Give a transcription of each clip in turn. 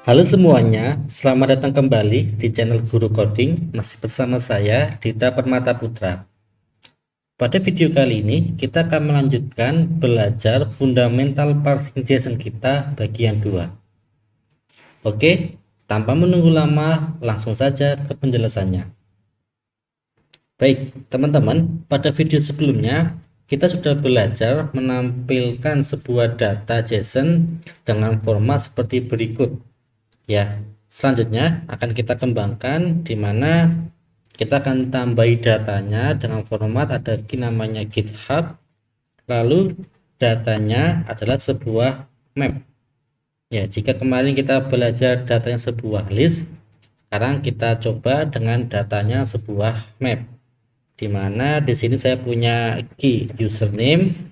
Halo semuanya, selamat datang kembali di channel Guru Coding. Masih bersama saya, Dita Permata Putra. Pada video kali ini, kita akan melanjutkan belajar fundamental parsing JSON kita bagian 2. Oke, tanpa menunggu lama, langsung saja ke penjelasannya. Baik, teman-teman, pada video sebelumnya, kita sudah belajar menampilkan sebuah data JSON dengan format seperti berikut. Ya, selanjutnya akan kita kembangkan di mana kita akan tambahi datanya dengan format ada namanya GitHub, lalu datanya adalah sebuah map. Ya, jika kemarin kita belajar datanya sebuah list, sekarang kita coba dengan datanya sebuah map. Di mana di sini saya punya key username,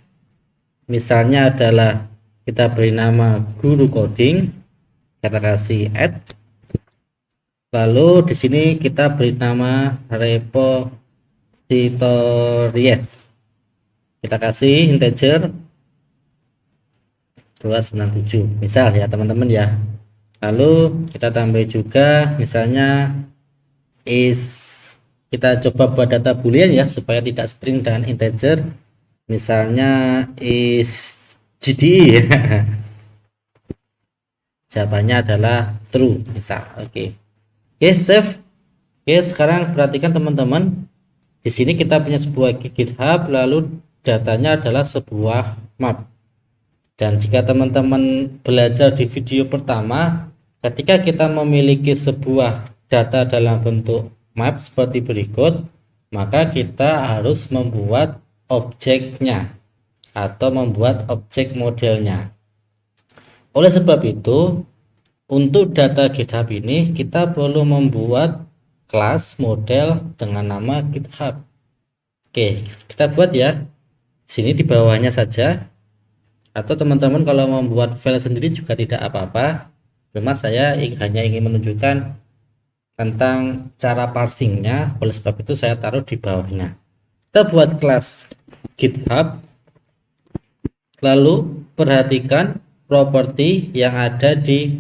misalnya adalah kita beri nama guru coding, kita kasih add. Lalu di sini kita beri nama repositories. Kita kasih integer 297 misal ya teman-teman ya. Lalu kita tambah juga misalnya kita coba buat data boolean ya supaya tidak string dan integer. Misalnya GDE. Jawabannya adalah true misal. Oke, save. Oke, sekarang perhatikan teman-teman. Di sini kita punya sebuah GitHub, lalu datanya adalah sebuah map. Dan jika teman-teman belajar di video pertama, ketika kita memiliki sebuah data dalam bentuk map seperti berikut, maka kita harus membuat objeknya atau membuat objek modelnya. Oleh sebab itu, untuk data GitHub ini kita perlu membuat kelas model dengan nama GitHub. Oke, kita buat ya. Sini di bawahnya saja. Atau teman-teman kalau membuat file sendiri juga tidak apa-apa. Cuma saya hanya ingin menunjukkan tentang cara parsingnya. Oleh sebab itu saya taruh di bawahnya. Kita buat kelas GitHub. Lalu perhatikan properti yang ada di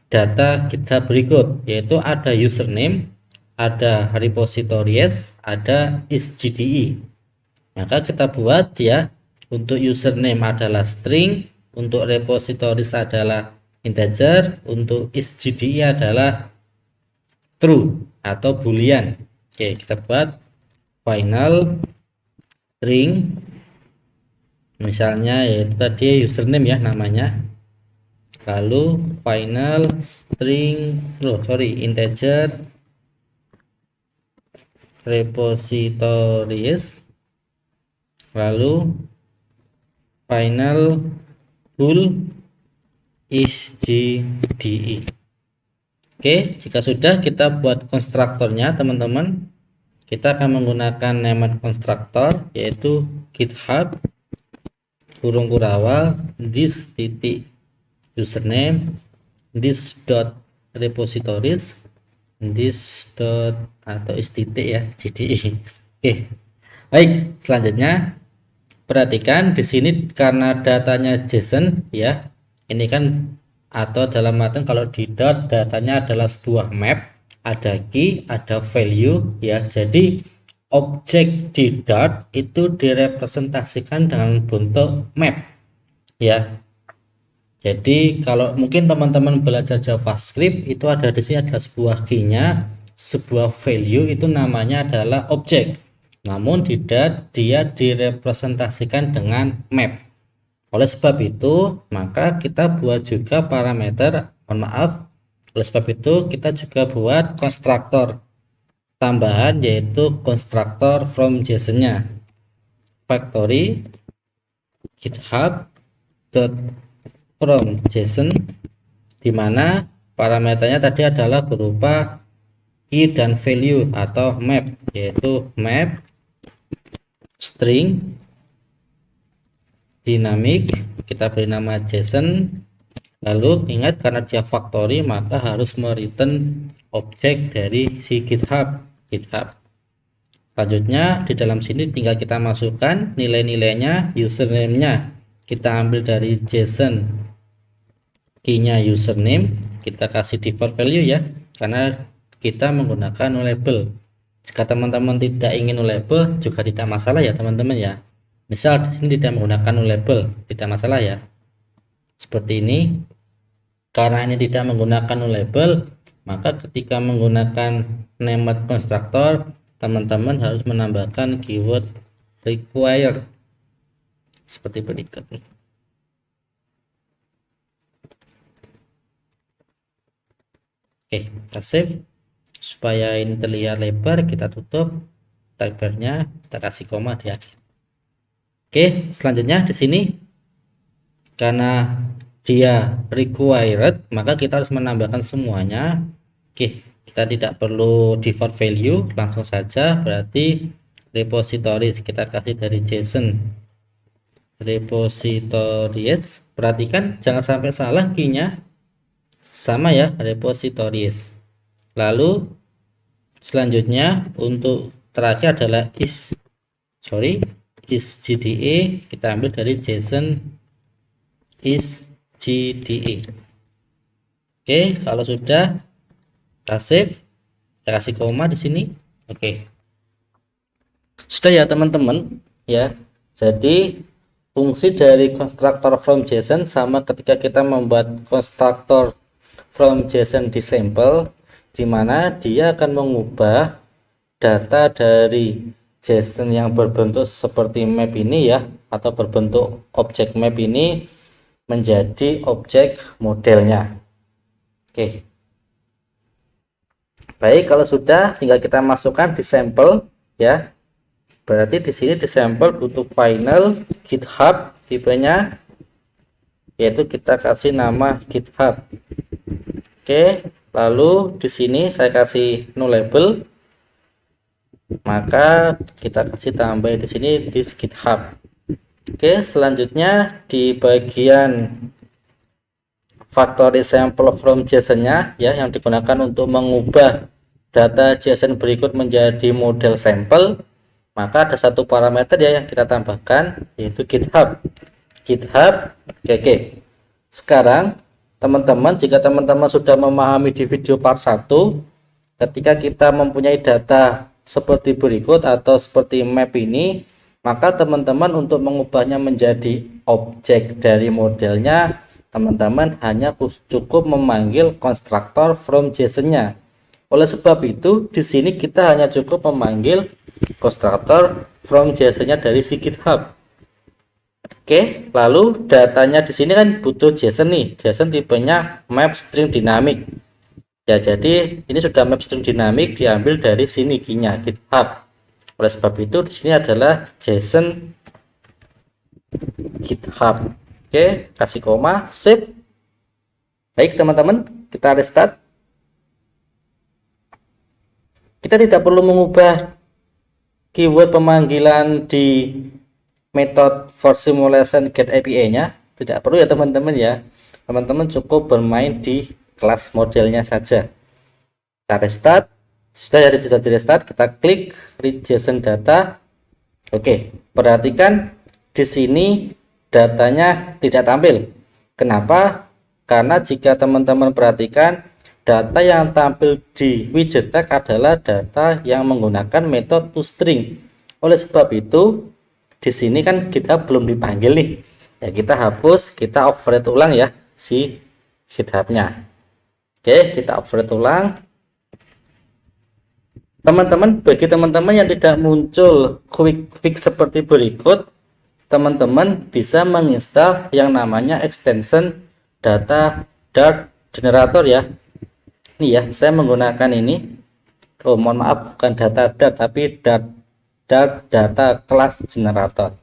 data GitHub berikut, yaitu ada username, ada repositories, ada isGDE. Maka kita buat ya, untuk username adalah string, untuk repositories adalah integer, untuk isGDE adalah true atau boolean. Oke, kita buat final string, misalnya yaitu tadi username ya namanya, lalu final string integer repositories, lalu final bool isGDE. Oke, jika sudah kita buat konstruktornya teman-teman. Kita akan menggunakan name konstruktor yaitu GitHub kurung kurawal this titik username, this dot repositories, this dot atau titik ya GDE. Oke, baik, selanjutnya perhatikan di sini karena datanya JSON ya, ini kan atau dalam artian kalau di dot datanya adalah sebuah map, ada key, ada value ya, jadi objek di dot itu direpresentasikan dengan bentuk map ya. Jadi kalau mungkin teman-teman belajar JavaScript itu ada di sini ada sebuah key-nya, sebuah value itu namanya adalah objek. Namun di dot dia direpresentasikan dengan map. Oleh sebab itu, maka kita buat juga parameter, oleh sebab itu kita juga buat konstruktor tambahan yaitu konstruktor from JSON-nya. Factory GitHub from JSON, di mana parameternya tadi adalah berupa key dan value atau map, yaitu map string dynamic, kita beri nama JSON. Lalu ingat karena dia factory maka harus mereturn objek dari si GitHub. Selanjutnya di dalam sini tinggal kita masukkan nilai-nilainya, username-nya kita ambil dari JSON key-nya username, kita kasih default value ya, karena kita menggunakan nullable. Jika teman-teman tidak ingin nullable juga tidak masalah ya teman-teman ya. Misal di sini tidak menggunakan nullable, tidak masalah ya. Seperti ini. Karena ini tidak menggunakan nullable, maka ketika menggunakan named constructor, teman-teman harus menambahkan keyword required seperti berikut. Oke, kita save supaya ini terlihat lebar, kita tutup typernya, kita kasih koma di akhir. Oke, selanjutnya di sini karena dia required, maka kita harus menambahkan semuanya. Oke, kita tidak perlu default value, langsung saja berarti repositories kita kasih dari JSON repositories. Perhatikan jangan sampai salah key-nya, sama ya, repositories. Lalu selanjutnya untuk terakhir adalah is GDE, kita ambil dari JSON is GDE. Oke, kalau sudah kita save, kita kasih koma di sini. Oke, sudah ya teman-teman ya. Jadi fungsi dari constructor from JSON sama ketika kita membuat constructor from JSON di sampel, di mana dia akan mengubah data dari JSON yang berbentuk seperti map ini ya, atau berbentuk objek map ini menjadi objek modelnya. Oke, baik, kalau sudah tinggal kita masukkan di sampel ya. Berarti di sini di sampel butuh final GitHub tipenya, yaitu kita kasih nama GitHub. Oke, lalu di sini saya kasih nullable, maka kita kasih tambah di sini di GitHub. Oke, selanjutnya di bagian factory sample from JSON-nya ya, yang digunakan untuk mengubah data JSON berikut menjadi model sampel, maka ada satu parameter ya yang kita tambahkan, yaitu GitHub. Oke. Sekarang teman-teman, jika teman-teman sudah memahami di video part 1, ketika kita mempunyai data seperti berikut atau seperti map ini, maka teman-teman untuk mengubahnya menjadi objek dari modelnya, teman-teman hanya cukup memanggil constructor from JSON-nya. Oleh sebab itu, di sini kita hanya cukup memanggil constructor from JSON-nya dari si GitHub. Oke, lalu datanya di sini kan butuh JSON nih, JSON tipenya map string dynamic. Ya, jadi ini sudah map string dynamic diambil dari sini key-nya GitHub. Oleh sebab itu di sini adalah JSON GitHub. Oke, kasih koma, save. Baik teman-teman, kita restart. Kita tidak perlu mengubah keyword pemanggilan di method for simulation get API-nya, tidak perlu ya teman-teman ya. Teman-teman cukup bermain di kelas modelnya saja. Kita restart. Sudah di restart, kita klik read JSON data. Oke, perhatikan di sini datanya tidak tampil. Kenapa? Karena jika teman-teman perhatikan, data yang tampil di widget tag adalah data yang menggunakan metode toString. Oleh sebab itu, di sini kan kita belum dipanggil nih. Ya, kita hapus, kita override ulang ya si GitHub-nya. Oke, kita override ulang. Teman-teman, bagi teman-teman yang tidak muncul quick fix seperti berikut, teman-teman bisa menginstal yang namanya extension data Dart generator ya. Ini ya, saya menggunakan ini. Oh, mohon maaf, bukan data Dart tapi Dart data class generator.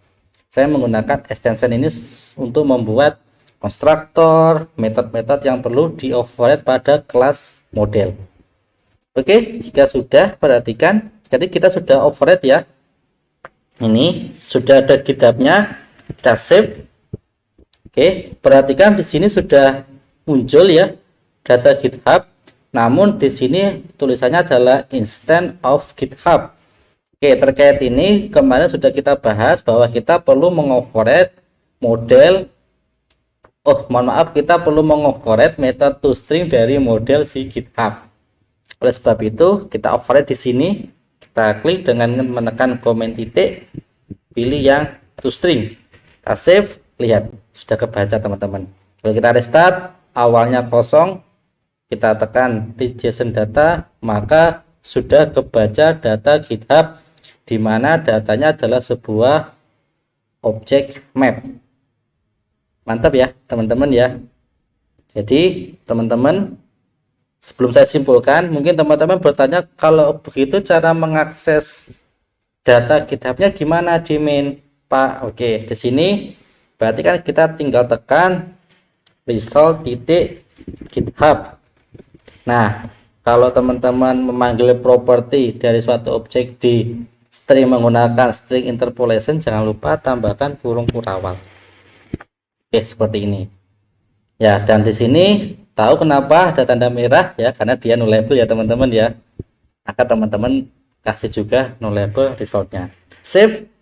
Saya menggunakan extension ini untuk membuat konstruktor, metode-metode yang perlu di override pada kelas model. Oke, jika sudah, perhatikan, jadi kita sudah override ya. Ini sudah ada GitHub-nya, kita save. Oke, perhatikan di sini sudah muncul ya data GitHub. Namun di sini tulisannya adalah instance of GitHub. Oke, terkait ini kemarin sudah kita bahas bahwa kita perlu mengoverride model Oh, mohon maaf, kita perlu mengoverride metode toString dari model si GitHub. Oleh sebab itu, kita override di sini. Kita klik dengan menekan komen titik, pilih yang toString. Kita save, lihat sudah kebaca teman-teman. Kalau kita restart, awalnya kosong, kita tekan read JSON data, maka sudah kebaca data GitHub, di mana datanya adalah sebuah objek map. Mantap ya teman-teman ya. Jadi teman-teman, sebelum saya simpulkan, mungkin teman-teman bertanya, kalau begitu cara mengakses data GitHub-nya gimana di main, Pak? Oke, di sini berarti kan kita tinggal tekan result.github. Nah, kalau teman-teman memanggil properti dari suatu objek di string menggunakan string interpolation, jangan lupa tambahkan kurung kurawal. Oke, seperti ini. Ya, dan di sini tahu kenapa ada tanda merah ya, karena dia nullable ya teman-teman ya. Maka teman-teman kasih juga nullable resultnya. Save.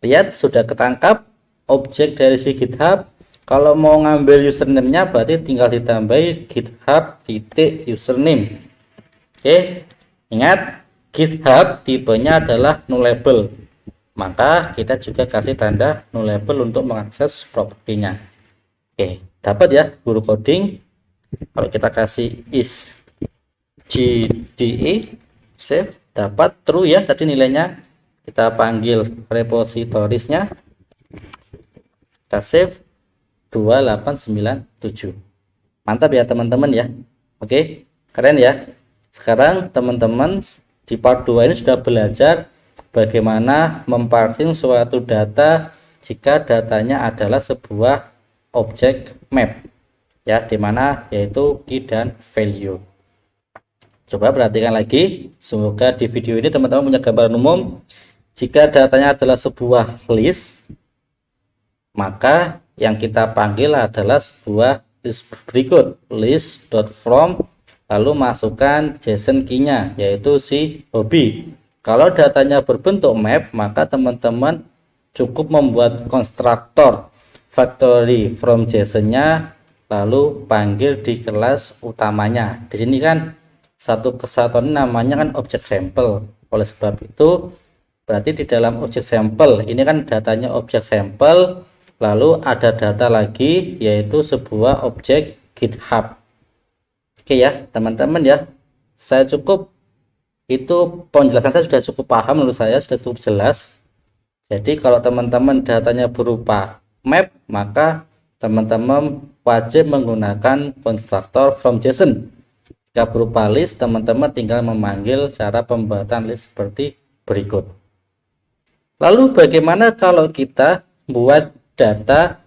Lihat sudah ketangkap objek dari si GitHub. Kalau mau ngambil username-nya berarti tinggal ditambahi github.username. Oke, ingat GitHub tipenya adalah nullable. Maka kita juga kasih tanda nullable untuk mengakses propertinya. Oke, dapat ya guru coding. Kalau kita kasih is gde save, dapat true ya tadi nilainya. Kita panggil repositoriesnya, kita save 2897. Mantap ya teman-teman ya. Oke, keren ya. Sekarang teman-teman di part 2 ini sudah belajar bagaimana memparsing suatu data jika datanya adalah sebuah objek map ya, dimana yaitu key dan value. Coba perhatikan lagi, semoga di video ini teman-teman punya gambaran umum. Jika datanya adalah sebuah list, maka yang kita panggil adalah sebuah list berikut, list.from, lalu masukkan JSON key-nya yaitu si hobi. Kalau datanya berbentuk map, maka teman-teman cukup membuat konstruktor factory from JSON-nya, lalu panggil di kelas utamanya. Di sini kan satu kesatuan namanya kan objek sampel. Oleh sebab itu berarti di dalam objek sampel ini kan datanya objek sampel, lalu ada data lagi yaitu sebuah objek GitHub. Oke ya teman-teman ya, saya cukup itu penjelasan saya sudah cukup paham, menurut saya sudah cukup jelas. Jadi kalau teman-teman datanya berupa map, maka teman-teman wajib menggunakan konstruktor from JSON. Jika berupa list, teman-teman tinggal memanggil cara pembuatan list seperti berikut. Lalu bagaimana kalau kita buat data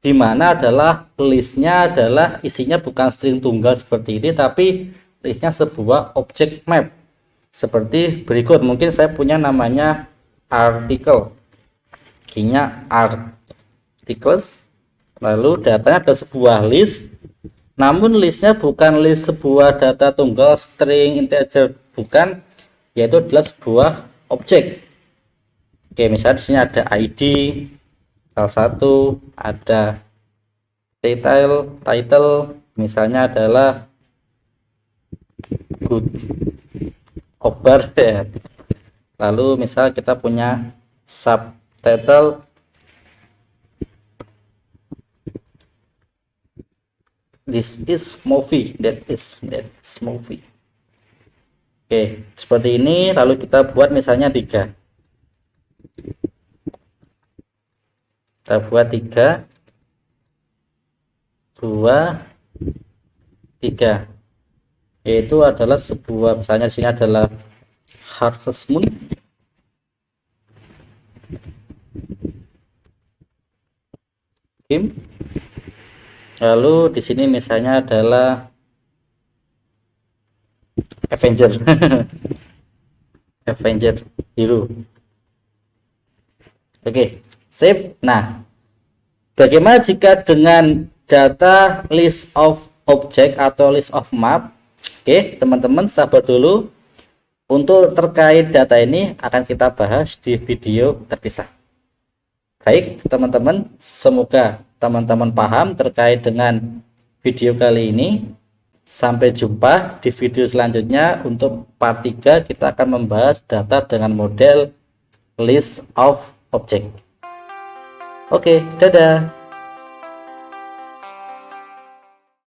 di mana adalah listnya adalah isinya bukan string tunggal seperti ini, tapi listnya sebuah objek map seperti berikut. Mungkin saya punya namanya artikel, key-nya articles, lalu datanya ada sebuah list, namun listnya bukan list sebuah data tunggal string integer, bukan, yaitu adalah sebuah objek. Oke, misalnya di sini ada ID salah satu, ada title misalnya adalah good over ya. Lalu misal kita punya subtitle this is movie, that is movie. Oke, seperti ini. Lalu kita buat misalnya 3. Kita buat 3 2 3, yaitu adalah sebuah, misalnya di sini adalah Harvest Moon, game. Lalu di sini misalnya adalah Avenger Avenger Hero. Oke, save. Nah, bagaimana jika dengan data list of object atau list of map? Oke, teman-teman sabar dulu. Untuk terkait data ini akan kita bahas di video terpisah. Baik, teman-teman, semoga teman-teman paham terkait dengan video kali ini. Sampai jumpa di video selanjutnya. Untuk part 3 kita akan membahas data dengan model list of object. Oke, dadah.